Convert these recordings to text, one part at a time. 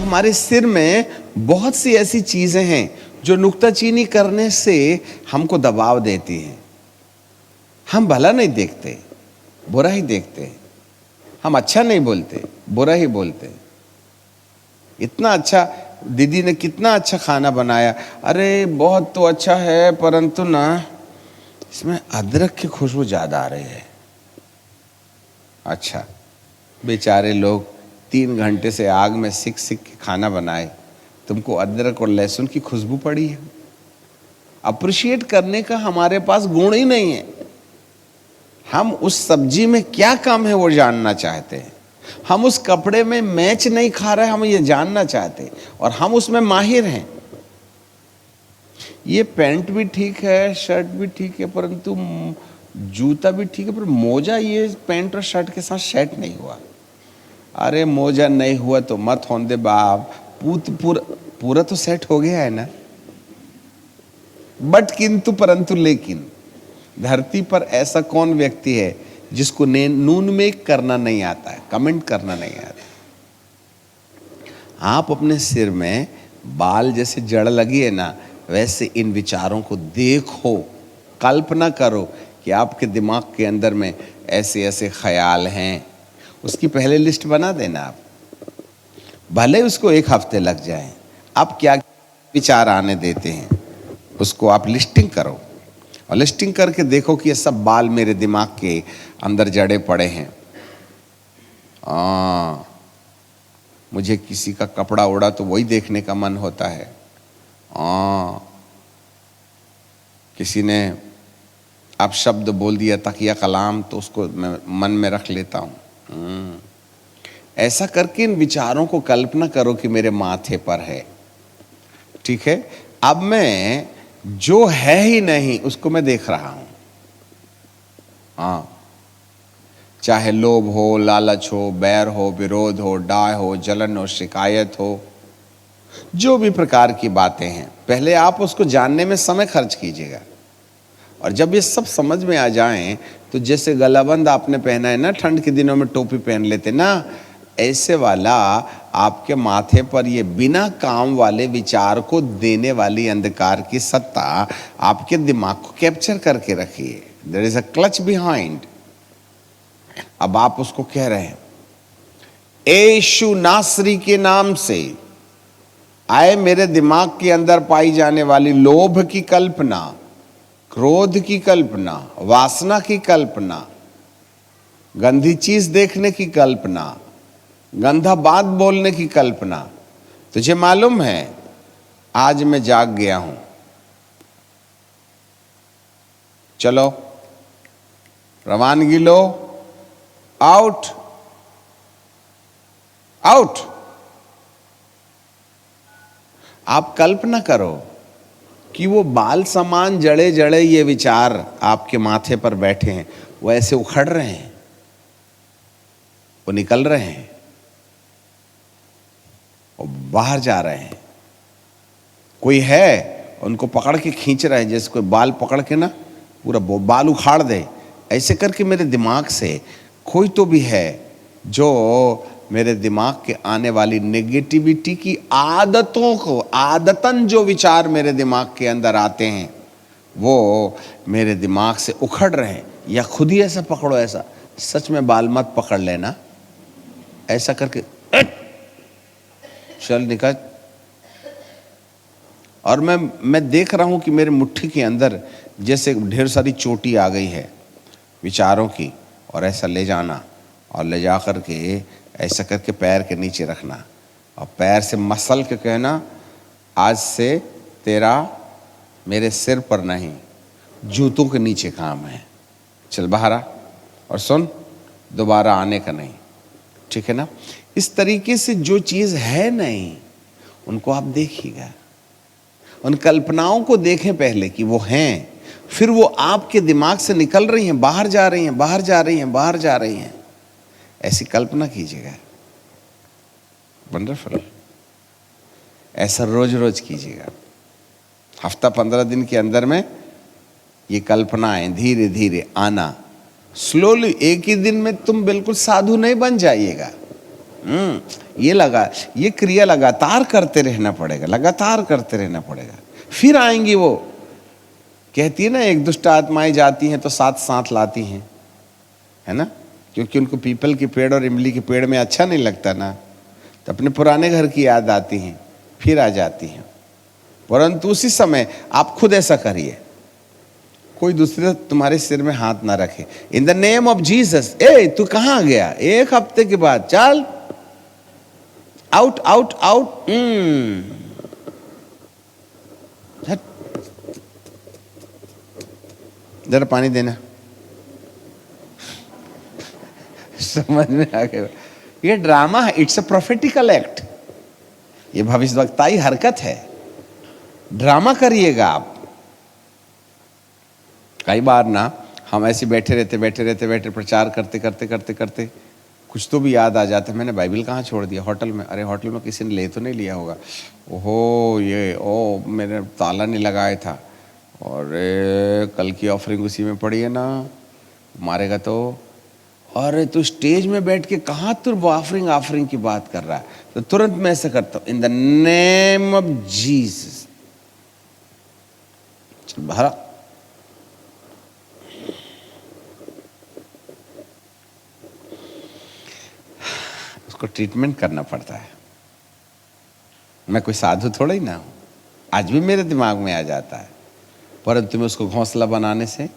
हमारे सिर में बहुत सी ऐसी चीजें हैं जो नुक्ताचीनी करने से हमको दबाव देती हैं। हम भला नहीं देखते, बुरा ही देखते हैं। हम अच्छा नहीं बोलते, बुरा ही बोलते हैं। इतना अच्छा, दीदी ने कितना अच्छा खाना बनाया, अरे बहुत तो अच्छा है परंतु ना इसमें अदरक की खुशबू ज्यादा आ रही है। अच्छा, बेचारे लोग 3 घंटे से आग में सिक सिक के खाना बनाए, तुमको अदरक और लहसुन की खुशबू पड़ी है। अप्रिशिएट करने का हमारे पास गुण ही नहीं है। हम उस सब्जी में क्या कम है वो जानना चाहते हैं। हम उस कपड़े में मैच नहीं खा रहे, हम ये जानना चाहते हैं, और हम उसमें माहिर हैं। ये पैंट भी ठीक है, शर्ट भी ठीक है, परंतु जूता भी ठीक है, पर मोजा ये पैंट और शर्ट के साथ सेट नहीं हुआ। अरे मोजा नहीं हुआ तो मत होने दे बाप, पूरा तो सेट हो गया है ना। बट किंतु परंतु लेकिन धरती पर ऐसा कौन व्यक्ति है जिसको नून में करना नहीं आता है, कमेंट करना नहीं आता। आप अपने सिर में बाल जैसे जड़ लगी है ना, वैसे इन विचारों को देखो, कल्पना करो कि आपके दिमाग के अंदर में ऐसे ऐसे ख्याल हैं। उसकी पहले लिस्ट बना देना आप, भले उसको 1 हफ्ते लग जाए। आप क्या विचार आने देते हैं उसको आप लिस्टिंग करो, और लिस्टिंग करके देखो कि ये सब बाल मेरे दिमाग के अंदर जड़े पड़े हैं। मुझे किसी का कपड़ा उड़ा तो वही देखने का मन होता है। किसी ने आप शब्द बोल दिया तकिया कलाम, तो उसको मैं मन में रख लेता हूँ। ऐसा करके इन विचारों को कल्पना करो कि मेरे माथे पर है। ठीक है, अब मैं जो है ही नहीं उसको मैं देख रहा हूं। चाहे लोभ हो, लालच हो, बैर हो, विरोध हो, डाह हो, जलन हो, शिकायत हो, जो भी प्रकार की बातें हैं, पहले आप उसको जानने में समय खर्च कीजिएगा। और जब ये सब समझ में आ जाएं तो जैसे गलाबंद आपने पहना है ना, ठंड के दिनों में टोपी पहन लेते ना, ऐसे वाला आपके माथे पर ये बिना काम वाले विचार को देने वाली अंधकार की सत्ता आपके दिमाग को कैप्चर करके रखिए। There is a clutch behind. अब आप उसको कह रहे हैं, यीशु नासरी के नाम से आए मेरे दिमाग के अंदर पाई जाने वाली लोभ की कल्पना, क्रोध की कल्पना, वासना की कल्पना, गंदी चीज देखने की कल्पना, गंदा बात बोलने की कल्पना, तुझे मालूम है आज मैं जाग गया हूं, चलो रवानगी लो, आउट आउट। आप कल्पना करो कि वो बाल समान जड़े जड़े ये विचार आपके माथे पर बैठे हैं, वो ऐसे उखड़ रहे हैं, वो निकल रहे हैं, वो बाहर जा रहे हैं। कोई है उनको पकड़ के खींच रहा है, जैसे कोई बाल पकड़ के ना पूरा बाल उखाड़ दे। ऐसे करके मेरे दिमाग से कोई तो भी है जो मेरे दिमाग के आने वाली नेगेटिविटी की आदतों को, आदतन जो विचार मेरे दिमाग के अंदर आते हैं वो मेरे दिमाग से उखड़ रहे हैं। या खुद ही ऐसा पकड़ो, ऐसा सच में बाल मत पकड़ लेना, ऐसा करके चल निकल। और मैं देख रहा हूं कि मेरे मुट्ठी के अंदर जैसे ढेर सारी चोटी आ गई है विचारों की, और ऐसा ले जाना और ले जा कर के ऐसा करके पैर के नीचे रखना, और पैर से मसल के कहना, आज से तेरा मेरे सिर पर नहीं जूतों के नीचे काम है, चल बाहर आ, और सुन दोबारा आने का नहीं। ठीक है ना? इस तरीके से जो चीज है नहीं उनको आप देखिएगा, उन कल्पनाओं को देखें पहले कि वो हैं, फिर वो आपके दिमाग से निकल रही हैं, बाहर जा रही हैं, बाहर जा रही हैं, बाहर जा रही हैं। ऐसी कल्पना कीजिएगा। वंडरफुल। ऐसा रोज रोज कीजिएगा। हफ्ता 15 दिन के अंदर में ये कल्पनाएं धीरे धीरे आना, स्लोली। एक ही दिन में तुम बिल्कुल साधु नहीं बन जाइएगा, ये लगा, ये क्रिया लगातार करते रहना पड़ेगा, लगातार करते रहना पड़ेगा, फिर आएंगी वो। कहती है ना, एक दुष्ट आत्माएं जाती हैं तो साथ साथ लाती हैं, है ना, क्योंकि उनको पीपल के पेड़ और इमली के पेड़ में अच्छा नहीं लगता ना, तो अपने पुराने घर की याद आती हैं, फिर आ जाती हैं। परंतु उसी समय आप खुद ऐसा करिए, कोई दूसरे तुम्हारे सिर में हाथ ना रखे। In the name of Jesus, ए तू कहाँ गया, एक हफ्ते के बाद चल, आउट आउट आउट। जरा पानी देना। समझ में आ गया? ये ड्रामा है, इट्स अ प्रोफेटिकल एक्ट, ये भविष्यवक्ताई हरकत है। ड्रामा करिएगा आप। कई बार ना हम ऐसे बैठे रहते प्रचार करते करते करते करते कुछ तो भी याद आ जाता है, मैंने बाइबल कहाँ छोड़ दिया, होटल में, अरे होटल में किसी ने ले तो नहीं लिया होगा, ओहो ये ओ मैंने ताला नहीं लगाया था, और कल की ऑफरिंग उसी में पड़ी है ना, मारेगा तो, अरे तू स्टेज में बैठ के कहाँ तू ऑफरिंग की बात कर रहा है। तो तुरंत मैं ऐसा करता हूँ, इन द नेम ऑफ जीसस, चल भरा। उसको ट्रीटमेंट करना पड़ता है। मैं कोई साधु थोड़ा ही ना हूं, आज भी मेरे दिमाग में आ जाता है, परंतु मैं उसको घोंसला बनाने से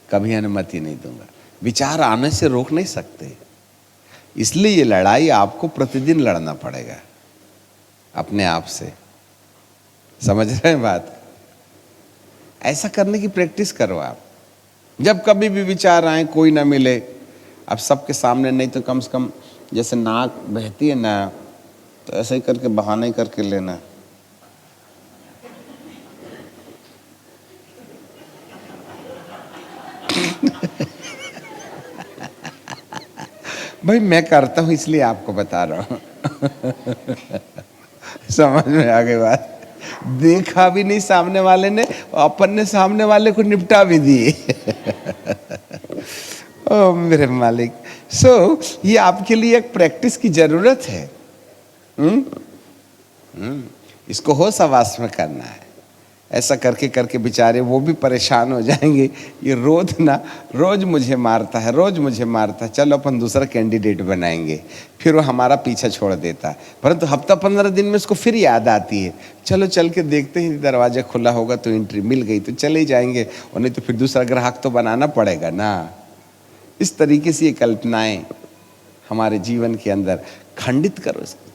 कभी अनुमति नहीं दूंगा। विचार आने से रोक नहीं सकते, इसलिए ये लड़ाई आपको प्रतिदिन लड़ना पड़ेगा अपने आप से। समझ रहे हैं बात? ऐसा करने की प्रैक्टिस करो आप। जब कभी भी विचार आए, कोई ना मिले, अब सबके सामने नहीं तो कम से कम जैसे नाक बहती है ना, तो ऐसे ही करके बहाना ही करके लेना। भाई मैं करता हूं इसलिए आपको बता रहा हूं। समझ में आ गई बात? देखा भी नहीं सामने वाले ने, अपन ने सामने वाले को निपटा भी दिए। ओ मेरे मालिक। ये आपके लिए एक प्रैक्टिस की जरूरत है। इसको होश हवास में करना है। ऐसा करके करके बेचारे वो भी परेशान हो जाएंगे, ये रोज मुझे मारता है, रोज मुझे मारता है, चलो अपन दूसरा कैंडिडेट बनाएंगे। फिर वो हमारा पीछा छोड़ देता है, परंतु हफ्ता 15 दिन में उसको फिर याद आती है, चलो चल के देखते हैं, दरवाजा खुला होगा तो एंट्री मिल गई तो चले ही जाएंगे, और नहीं तो फिर दूसरा ग्राहक तो बनाना पड़ेगा ना। इस तरीके से ये कल्पनाएं हमारे जीवन के अंदर खंडित करो इसको।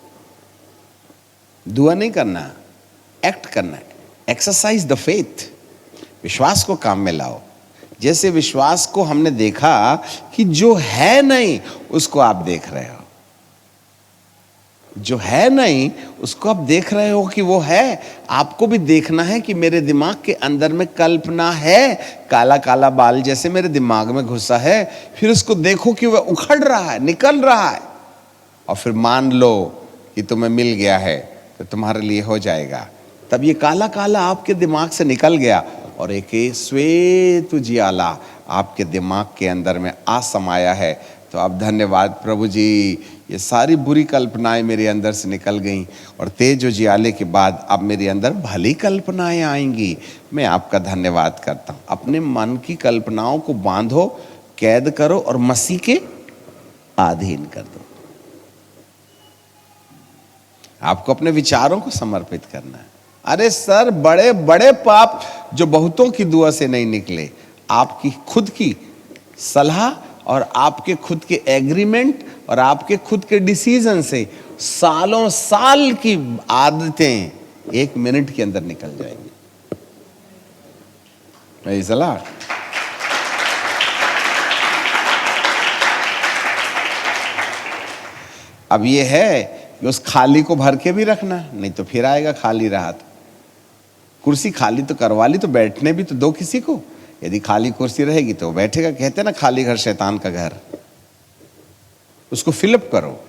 दुआ नहीं करना, एक्ट करना है। एक्सरसाइज द फेथ, विश्वास को काम में लाओ। जैसे विश्वास को हमने देखा कि जो है नहीं उसको आप देख रहे हो, जो है नहीं उसको आप देख रहे हो कि वो है। आपको भी देखना है कि मेरे दिमाग के अंदर में कल्पना है, काला काला बाल जैसे मेरे दिमाग में घुसा है, फिर उसको देखो कि वह उखड़ रहा है, निकल रहा है, और फिर मान लो कि तुम्हें मिल गया है तो तुम्हारे लिए हो जाएगा। तब ये काला काला आपके दिमाग से निकल गया और एक श्वेत उजियाला आपके दिमाग के अंदर में आ समाया है। तो अब धन्यवाद प्रभु जी, ये सारी बुरी कल्पनाएं मेरे अंदर से निकल गईं, और तेज उजियाले के बाद अब मेरे अंदर भली कल्पनाएं आएंगी। मैं आपका धन्यवाद करता हूँ। अपने मन की कल्पनाओं को बांधो, कैद करो और मसीह के अधीन कर दो। आपको अपने विचारों को समर्पित करना है। अरे सर, बड़े बड़े पाप जो बहुतों की दुआ से नहीं निकले, आपकी खुद की सलाह और आपके खुद के एग्रीमेंट और आपके खुद के डिसीजन से सालों साल की आदतें 1 मिनट के अंदर निकल जाएंगी। मेरी सलाह। अब ये है कि उस खाली को भर के भी रखना, नहीं तो फिर आएगा खाली रहा तो। कुर्सी खाली तो करवा ली तो बैठने भी तो दो किसी को। यदि खाली कुर्सी रहेगी तो बैठेगा। कहते हैं ना, खाली घर शैतान का घर। उसको फिलअप करो।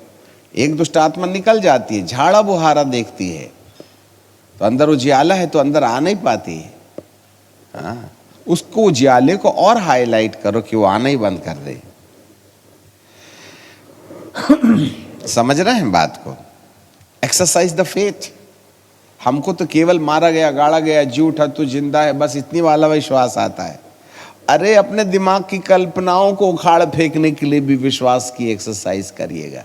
एक दुष्ट आत्मा निकल जाती है, झाड़ा बुहारा देखती है, तो अंदर उजियाला है तो अंदर आ नहीं पाती है। हाँ, उसको उजियाले को और हाईलाइट करो कि वो आना ही बंद कर दे। समझ रहे हैं बात को? Exercise the faith. हमको तो केवल मारा गया, गाड़ा गया, जी उठा तू जिंदा है, बस इतनी वाला विश्वास आता है। अरे अपने दिमाग की कल्पनाओं को उखाड़ फेंकने के लिए भी विश्वास की एक्सरसाइज करिएगा।